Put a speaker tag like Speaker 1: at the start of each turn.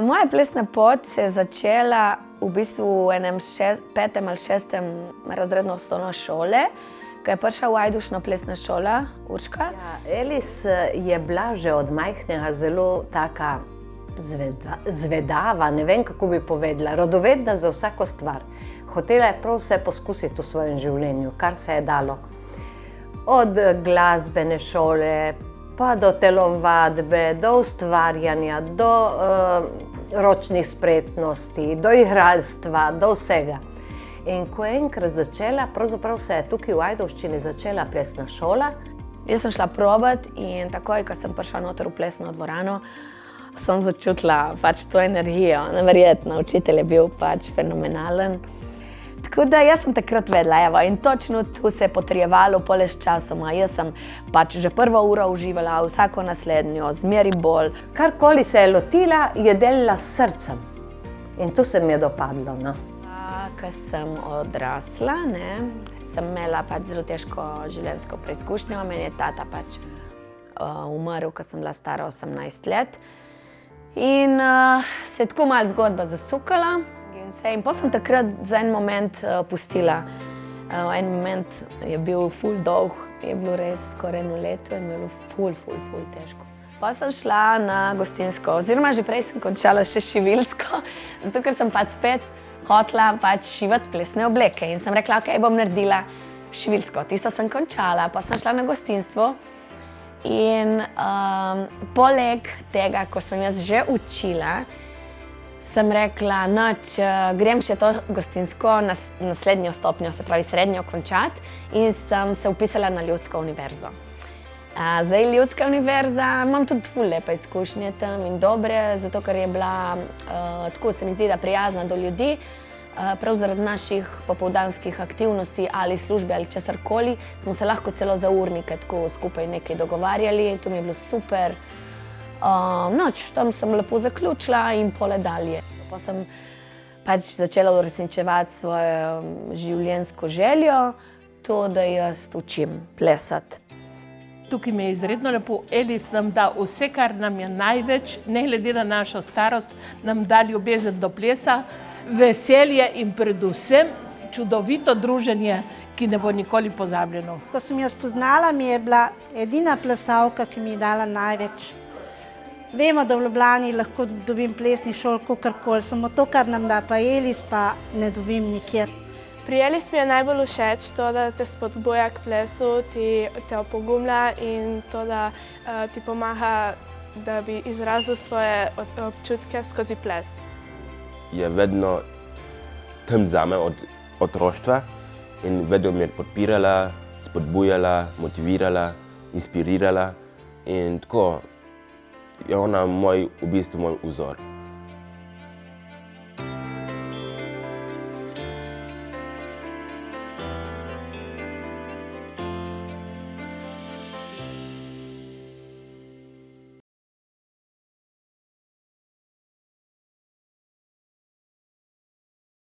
Speaker 1: Moja plesna pot se je začela v bistvu v enem 5. ali 6. razredu osnovne šole, ko je prišla v Ajdovšno plesna šola, Urška.
Speaker 2: Ja, Elis je bila že od majhnega zelo taka zvedava, ne vem, kako bi povedala, radovedna za vsako stvar. Hotela je prav vse poskusiti v svojem življenju, kar se je dalo. Od glasbene šole, pa do telovadbe, do ustvarjanja, do ročnih spretnosti, do igralstva, do vsega. In ko je enkrat začela, pravzaprav se je tukaj v Ajdovščini začela plesna šola.
Speaker 1: Jaz sem šla probat in takoj, ko sem prišla noter v plesno dvorano, sem začutila pač to energijo. Neverjetno, učitelj je bil pač fenomenalen. Tako da jaz sem takrat vedela, evo, in točno tu se je potrjevalo pole s časoma. Jaz sem pač že prvo uro uživala, vsako naslednjo, zmeri bolj.
Speaker 2: Karkoli se je lotila, je delala s srcem. In to se mi je dopadlo, no.
Speaker 1: Ko sem odrasla, sem imela pač zelo težko življenjsko preizkušnjo. Meni je tata pač umrl, ko sem bila stara 18 let. In se je tako malo zgodba zasukala. In potem sem takrat za en moment pustila. En moment je bil ful dolg, je bilo res skoraj 1 leto in je bilo ful težko. Pa sem šla na gostinsko, oziroma že prej sem končala še šivilsko, zato ker sem pač spet hotela pač šivati plesne obleke. In sem rekla, ok, bom naredila šivilsko. Tisto sem končala, pa sem šla na gostinstvo. In poleg tega, ko sem jaz že učila, sem rekla, noč, grem še to gostinsko naslednjo stopnjo, se pravi srednjo končati, in sem se vpisala na Ljudsko univerzo. Zdaj, Ljudska univerza, imam tudi ful lepe izkušnje tam in dobre, zato ker je bila, tako se mi zdi, da prijazna do ljudi, prav zaradi naših popoldanskih aktivnosti ali službe ali česarkoli, smo se lahko celo za urnike tako skupaj nekaj dogovarjali, to mi je bilo super. Noč, tam sem lepo zaključila in pole dalje. Pa sem pač začela uresničevati svojo življenjsko željo, to, da jaz učim plesati.
Speaker 3: Tukaj mi je izredno lepo. Elis nam da vse, kar nam je največ, ne glede na našo starost, nam da ljubezen do plesa, veselje in predvsem čudovito druženje, ki ne bo nikoli pozabljeno.
Speaker 4: Ko sem jo spoznala, mi je bila edina plesalka, ki mi je dala največ. Vemo, da v Ljubljani lahko dobim plesni šol kakorkoli, samo to, kar nam da pa Elis, pa ne dobim nikjer.
Speaker 5: Pri Elis mi je najbolj všeč to, da te spodbuja k plesu, te opogumlja in to, da ti pomaga, da bi izrazil svoje občutke skozi ples.
Speaker 6: Je vedno tam zame od otroštva in vedno me je podpirala, spodbujala, motivirala, inspirirala in tako je ona v bistvu moj vzor.